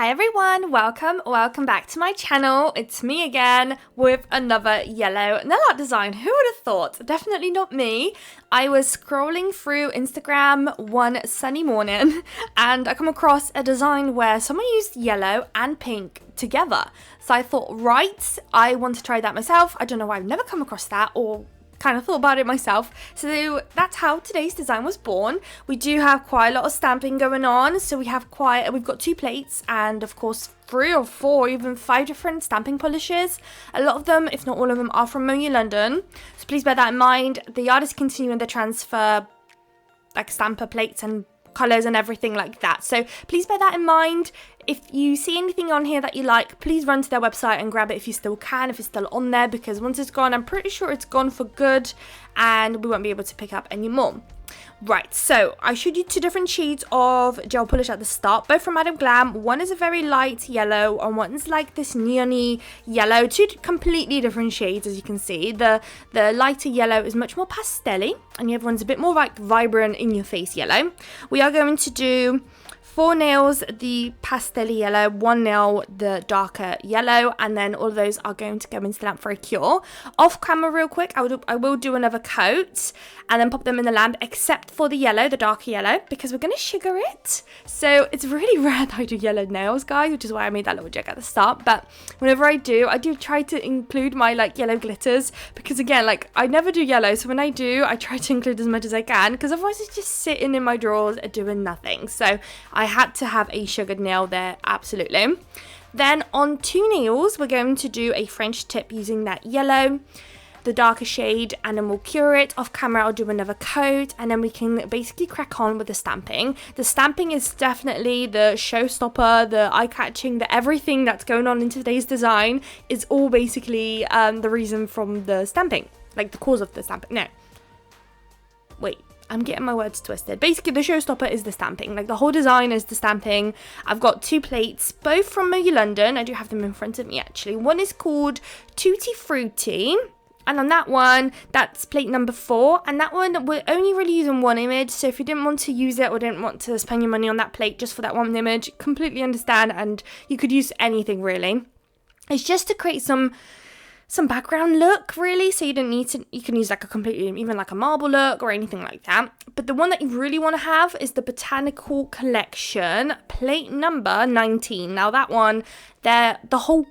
Hi everyone, welcome back to my channel. It's me again with another yellow nail art design. Who would have thought? Definitely not me. I was scrolling through Instagram one sunny morning and I come across a design where someone used yellow and pink together. So I thought, right, I want to try that myself. I don't know why I've never come across that or kind of thought about it myself. So that's how today's design was born. We do have quite a lot of stamping going on. So we've got 2 plates and of course 3 or 4, even 5 different stamping polishes. A lot of them, if not all of them, are from Moya London. So please bear that in mind. The artists continuing the transfer like stamper plates and colours and everything like that. So please bear that in mind. If you see anything on here that you like, please run to their website and grab it if you still can, if it's still on there, because once it's gone, I'm pretty sure it's gone for good and we won't be able to pick up anymore. Right, so I showed you 2 different shades of gel polish at the start, both from Madam Glam. One is a very light yellow and one's like this neon-y yellow. 2 completely different shades, as you can see. The lighter yellow is much more pastel-y and the other one's a bit more like vibrant in-your-face yellow. We are going to do 4 nails, the pastel yellow, 1 nail, the darker yellow, and then all of those are going to go into the lamp for a cure. Off camera real quick, I will do another coat and then pop them in the lamp, except for the yellow, the darker yellow, because we're going to sugar it. So it's really rare that I do yellow nails, guys, which is why I made that little joke at the start. But whenever I do try to include my like yellow glitters, because again, like I never do yellow. So when I do, I try to include as much as I can, because otherwise it's just sitting in my drawers doing nothing. So I had to have a sugared nail there, absolutely. Then on 2 nails, we're going to do a French tip using that yellow, the darker shade, and then we'll cure it. Off camera, I'll do another coat, and then we can basically crack on with the stamping. The stamping is definitely the showstopper, the eye-catching, the everything that's going on in today's design is all basically the reason from the stamping, like the cause of the stamping. No. Wait. I'm getting my words twisted. Basically, the showstopper is the stamping. Like, the whole design is the stamping. I've got 2 plates, both from Moya London. I do have them in front of me, actually. One is called Tutti Frutti. And on that one, that's plate number 4. And that one, we're only really using 1 image. So if you didn't want to use it or didn't want to spend your money on that plate just for that 1 image, completely understand. And you could use anything, really. It's just to create some background look, really, so you don't need to, you can use like a completely, even like a marble look or anything like that. But the one that you really want to have is the Botanical Collection, plate number 19. Now that one, the whole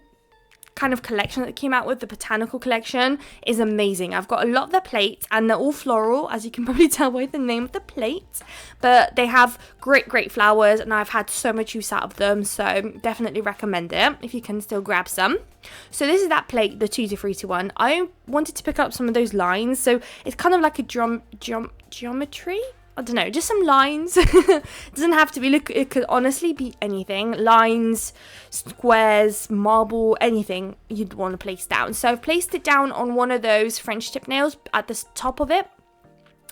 kind of collection that came out with, the Botanical Collection, is amazing. I've got a lot of their plates and they're all floral, as you can probably tell by the name of the plate, but they have great flowers and I've had so much use out of them, so definitely recommend it if you can still grab some. So this is that plate, the Tutti Frutti one. I wanted to pick up some of those lines, so it's kind of like a geometry, I don't know, just some lines. It doesn't have to be, look, it could honestly be anything. Lines, squares, marble, anything you'd want to place down. So I've placed it down on one of those French tip nails at the top of it.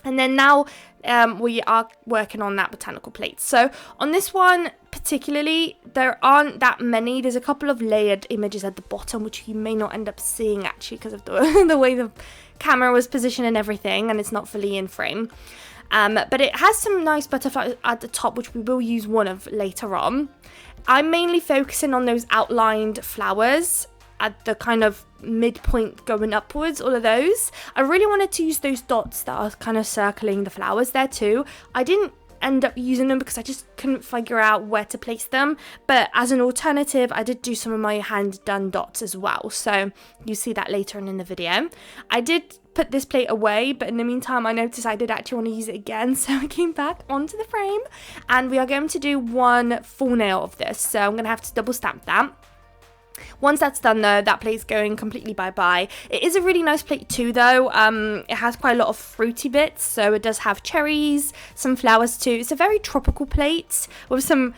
And then now we are working on that botanical plate. So on this one particularly, there aren't that many. There's a couple of layered images at the bottom, which you may not end up seeing actually because of the way the camera was positioned and everything, and it's not fully in frame. But it has some nice butterflies at the top, which we will use one of later on. I'm mainly focusing on those outlined flowers at the kind of midpoint going upwards, all of those. I really wanted to use those dots that are kind of circling the flowers there too. I didn't end up using them because I just couldn't figure out where to place them, but as an alternative I did do some of my hand done dots as well, so you see that later on in the video. I did put this plate away, but in the meantime I noticed I did actually want to use it again, so I came back onto the frame and we are going to do 1 full nail of this, so I'm going to have to double stamp that. Once that's done though, that plate's going completely bye-bye. It is a really nice plate too though. It has quite a lot of fruity bits, so it does have cherries, some flowers too. It's a very tropical plate with some,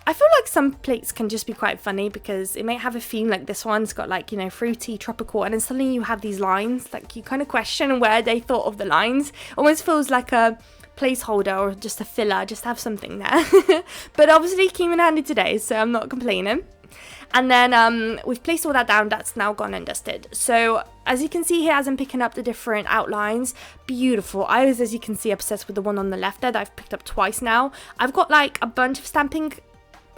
I feel like some plates can just be quite funny because it may have a theme like this one's got, like, you know, fruity, tropical, and then suddenly you have these lines, like you kind of question where they thought of the lines. Almost feels like a placeholder or just a filler, just have something there. But obviously came in handy today, so I'm not complaining. And then we've placed all that down. That's now gone and dusted. So as you can see here, as I'm picking up the different outlines, beautiful. I was, as you can see, obsessed with the one on the left there that I've picked up twice now. I've got like a bunch of stamping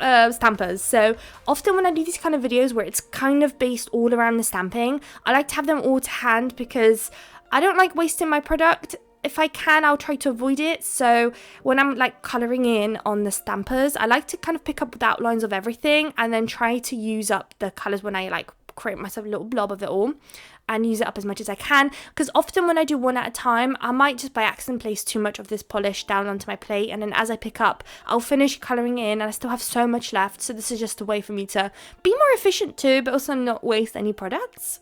stampers. So often when I do these kind of videos where it's kind of based all around the stamping, I like to have them all to hand because I don't like wasting my product. If I can, I'll try to avoid it. So when I'm like colouring in on the stampers, I like to kind of pick up the outlines of everything and then try to use up the colours when I like create myself a little blob of it all and use it up as much as I can, because often when I do one at a time, I might just by accident place too much of this polish down onto my plate, and then as I pick up, I'll finish colouring in and I still have so much left. So this is just a way for me to be more efficient too, but also not waste any products.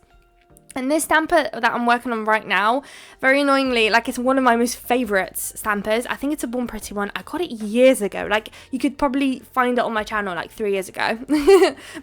And this stamper that I'm working on right now, very annoyingly, like it's one of my most favourite stampers. I think it's a Born Pretty one. I got it years ago. Like you could probably find it on my channel like 3 years ago,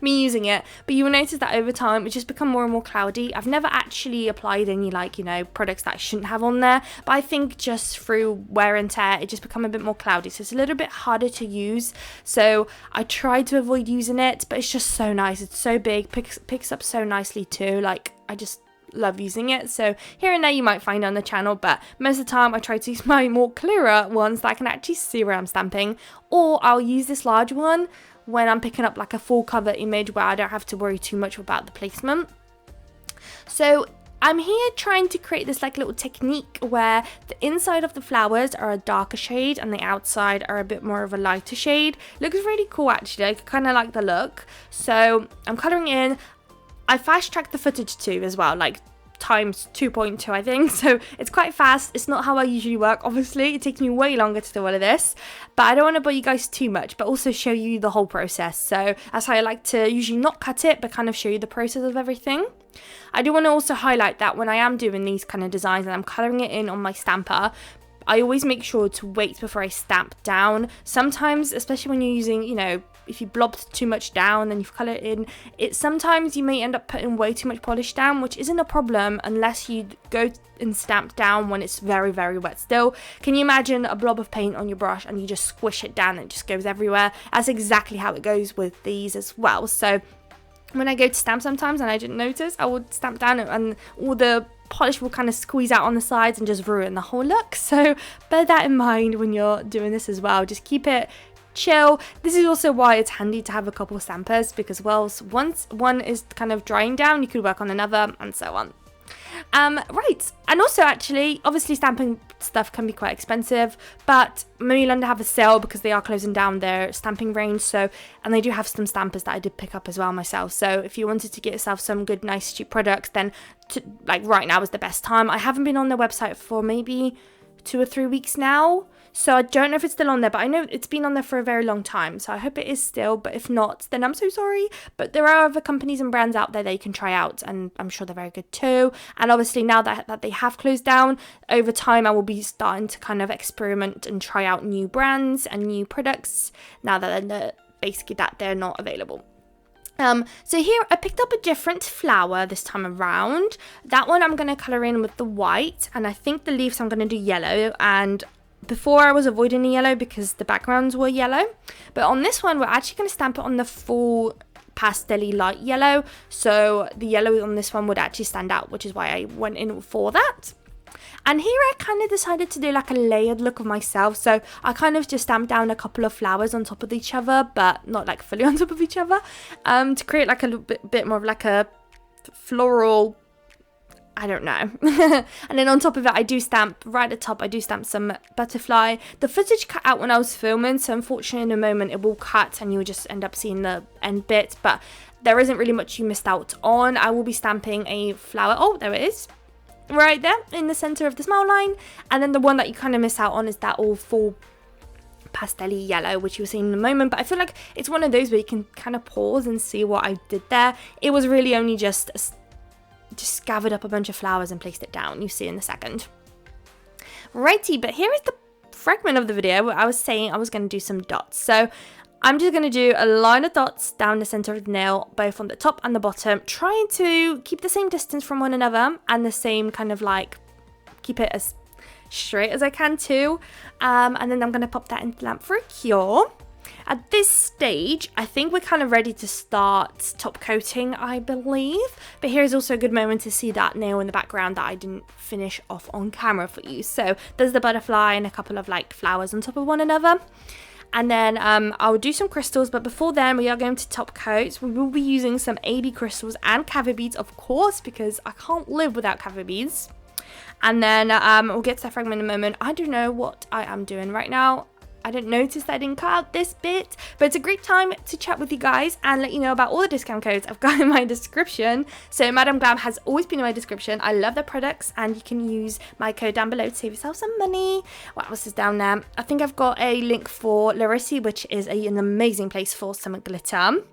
me using it. But you will notice that over time, it's just become more and more cloudy. I've never actually applied any like, you know, products that I shouldn't have on there. But I think just through wear and tear, it just become a bit more cloudy. So it's a little bit harder to use. So I try to avoid using it, but it's just so nice. It's so big, picks up so nicely too. Like I just love using it. So here and there you might find it on the channel, but most of the time I try to use my more clearer ones that I can actually see where I'm stamping, or I'll use this large one when I'm picking up like a full cover image where I don't have to worry too much about the placement. So I'm here trying to create this like little technique where the inside of the flowers are a darker shade and the outside are a bit more of a lighter shade. Looks really cool actually. I kind of like the look. So I'm colouring in. I fast tracked the footage too as well, like times 2.2 I think, so it's quite fast. It's not how I usually work, obviously. It takes me way longer to do all of this, but I don't want to bore you guys too much, but also show you the whole process. So that's how I like to usually not cut it, but kind of show you the process of everything. I do want to also highlight that when I am doing these kind of designs and I'm colouring it in on my stamper, I always make sure to wait before I stamp down. Sometimes, especially when you're using, you know, if you blobbed too much down and you've coloured in, sometimes you may end up putting way too much polish down, which isn't a problem unless you go and stamp down when it's very, very wet still. Can you imagine a blob of paint on your brush and you just squish it down and it just goes everywhere? That's exactly how it goes with these as well. So when I go to stamp sometimes and I didn't notice, I would stamp down and all the polish will kind of squeeze out on the sides and just ruin the whole look. So bear that in mind when you're doing this as well. Just keep it chill. This is also why it's handy to have a couple of stampers, because well, once one is kind of drying down, you could work on another and so on. Right, and also actually, obviously stamping stuff can be quite expensive, but Mimi London have a sale because they are closing down their stamping range, so, and they do have some stampers that I did pick up as well myself. So if you wanted to get yourself some good, nice, cheap products, then like right now is the best time. I haven't been on their website for maybe 2 or 3 weeks now, so I don't know if it's still on there, but I know it's been on there for a very long time, so I hope it is still, but if not, then I'm so sorry. But there are other companies and brands out there that you can try out, and I'm sure they're very good too. And obviously now that they have closed down, over time I will be starting to kind of experiment and try out new brands and new products now that they're not available. So here I picked up a different flower this time around. That one I'm going to colour in with the white, and I think the leaves I'm going to do yellow. And before I was avoiding the yellow because the backgrounds were yellow, but on this one we're actually going to stamp it on the full pastel-y light yellow, so the yellow on this one would actually stand out, which is why I went in for that. And here I kind of decided to do like a layered look of myself, so I kind of just stamped down a couple of flowers on top of each other, but not like fully on top of each other, to create like a little bit more of like a floral, I don't know. And then on top of it, I do stamp, right at the top, I do stamp some butterfly. The footage cut out when I was filming, so unfortunately in a moment it will cut and you'll just end up seeing the end bit, but there isn't really much you missed out on. I will be stamping a flower, oh there it is, right there in the center of the smile line. And then the one that you kind of miss out on is that all full pastel-y yellow, which you'll see in a moment. But I feel like it's one of those where you can kind of pause and see what I did there. It was really only just gathered up a bunch of flowers and placed it down. You see in a second. Righty, but here is the fragment of the video where I was saying I was going to do some dots. So I'm just going to do a line of dots down the center of the nail, both on the top and the bottom, trying to keep the same distance from one another and the same kind of like, keep it as straight as I can too. And then I'm going to pop that into the lamp for a cure. At this stage, I think we're kind of ready to start top coating, I believe. But here's also a good moment to see that nail in the background that I didn't finish off on camera for you. So there's the butterfly and a couple of like flowers on top of one another. And then I'll do some crystals, but before then we are going to top coat. We will be using some AB crystals and caviar beads, of course, because I can't live without caviar beads. And then we'll get to that fragment in a moment. I don't know what I am doing right now. I didn't notice that I didn't cut out this bit, but it's a great time to chat with you guys and let you know about all the discount codes I've got in my description. So Madame Glam has always been in my description. I love their products, and you can use my code down below to save yourself some money. What else is down there? I think I've got a link for Larissy, which is an amazing place for some glitter.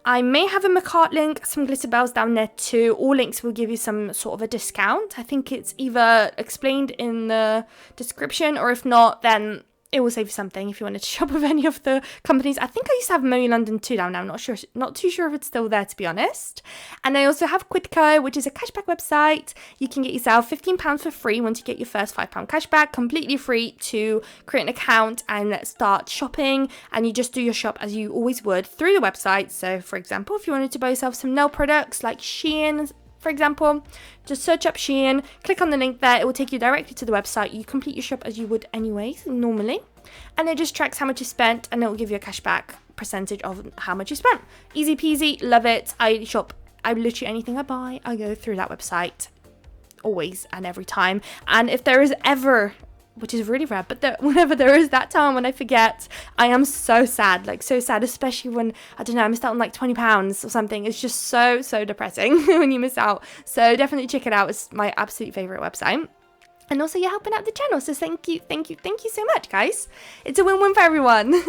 I may have a McCart link, some glitter bells down there too. All links will give you some sort of a discount. I think it's either explained in the description, or if not, then it will save you something if you wanted to shop with any of the companies. I think I used to have Moe London too down now. I'm not too sure if it's still there, to be honest. And I also have Quidco, which is a cashback website. You can get yourself £15 for free once you get your first £5 cashback, completely free to create an account and start shopping. And you just do your shop as you always would through the website. So for example, if you wanted to buy yourself some nail products like Shein, for example, just search up Shein, click on the link there, it will take you directly to the website. You complete your shop as you would anyways, normally, and it just tracks how much you spent, and it will give you a cashback percentage of how much you spent. Easy peasy, love it. I literally anything I buy, I go through that website, always and every time. And if there is ever, which is really rare, but whenever there is that time when I forget, I am so sad, like so sad, especially when, I don't know, I missed out on like £20 or something. It's just so depressing when you miss out. So definitely check it out. It's my absolute favorite website. And also you're helping out the channel, so thank you so much, guys. It's a win-win for everyone.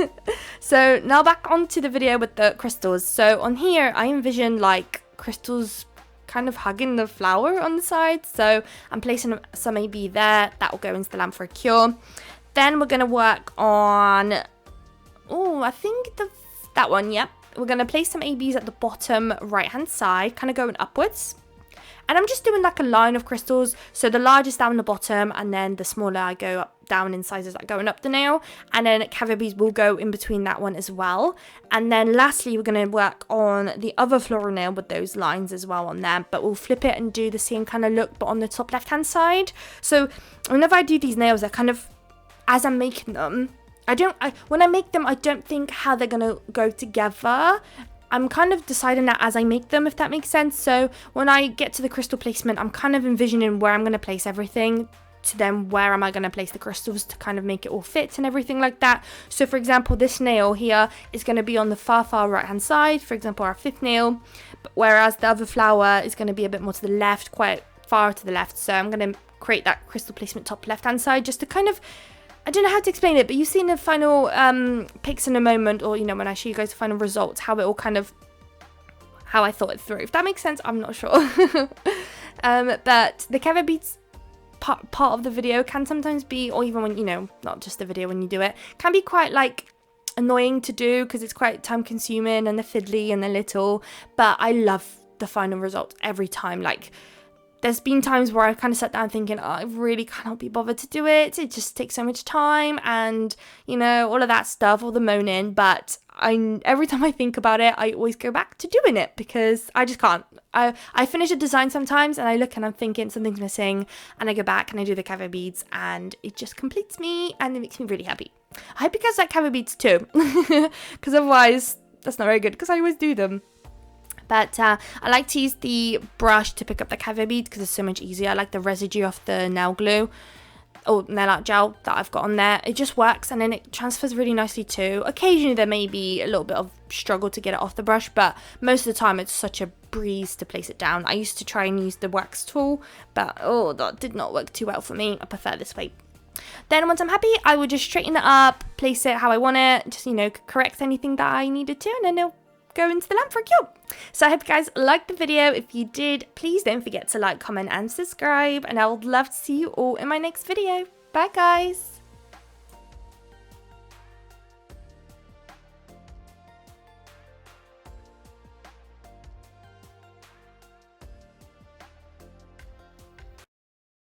So now back onto the video with the crystals. So on here, I envision like crystals kind of hugging the flower on the side. So I'm placing some AB there. That will go into the lamp for a cure. Then we're going to work on, I think that one, yep. We're going to place some ABs at the bottom right-hand side, kind of going upwards. And I'm just doing like a line of crystals. So the largest down the bottom, and then the smaller I go up down in sizes, like going up the nail. And then caviar beads will go in between that one as well. And then lastly, we're going to work on the other floral nail with those lines as well on there. But we'll flip it and do the same kind of look, but on the top left-hand side. So whenever I do these nails, I kind of, as I'm making them, when I make them, I don't think how they're going to go together. I'm kind of deciding that as I make them, if that makes sense. So when I get to the crystal placement, I'm kind of envisioning where I'm going to place everything, to then where am I going to place the crystals to kind of make it all fit and everything like that. So for example, this nail here is going to be on the far right hand side, for example our fifth nail, whereas the other flower is going to be a bit more to the left, quite far to the left. So I'm going to create that crystal placement top left hand side just to kind of, I don't know how to explain it, but you've seen the final pics in a moment, or, you know, when I show you guys the final results, how it all kind of, how I thought it through. If that makes sense, I'm not sure. But the caviar beads part of the video can sometimes be, or even when, you know, not just the video, when you do it, can be quite like annoying to do because it's quite time consuming and the fiddly and the little, but I love the final result every time. Like, there's been times where I kind of sat down thinking, I really cannot be bothered to do it. It just takes so much time and, you know, all of that stuff, all the moaning. But every time I think about it, I always go back to doing it because I just can't. I finish a design sometimes and I look and I'm thinking something's missing, and I go back and I do the caviar beads and it just completes me and it makes me really happy. I hope you guys like caviar beads too, because otherwise that's not very good because I always do them. But I like to use the brush to pick up the caviar beads because it's so much easier. I like the residue of the nail glue or nail art gel that I've got on there. It just works and then it transfers really nicely too. Occasionally there may be a little bit of struggle to get it off the brush, but most of the time it's such a breeze to place it down. I used to try and use the wax tool, but that did not work too well for me. I prefer this way. Then once I'm happy, I would just straighten it up, place it how I want it, just, you know, correct anything that I needed to, and then it'll go into the lamp for a cure. So I hope you guys liked the video. If you did, please don't forget to like, comment and subscribe, and I would love to see you all in my next video. Bye guys.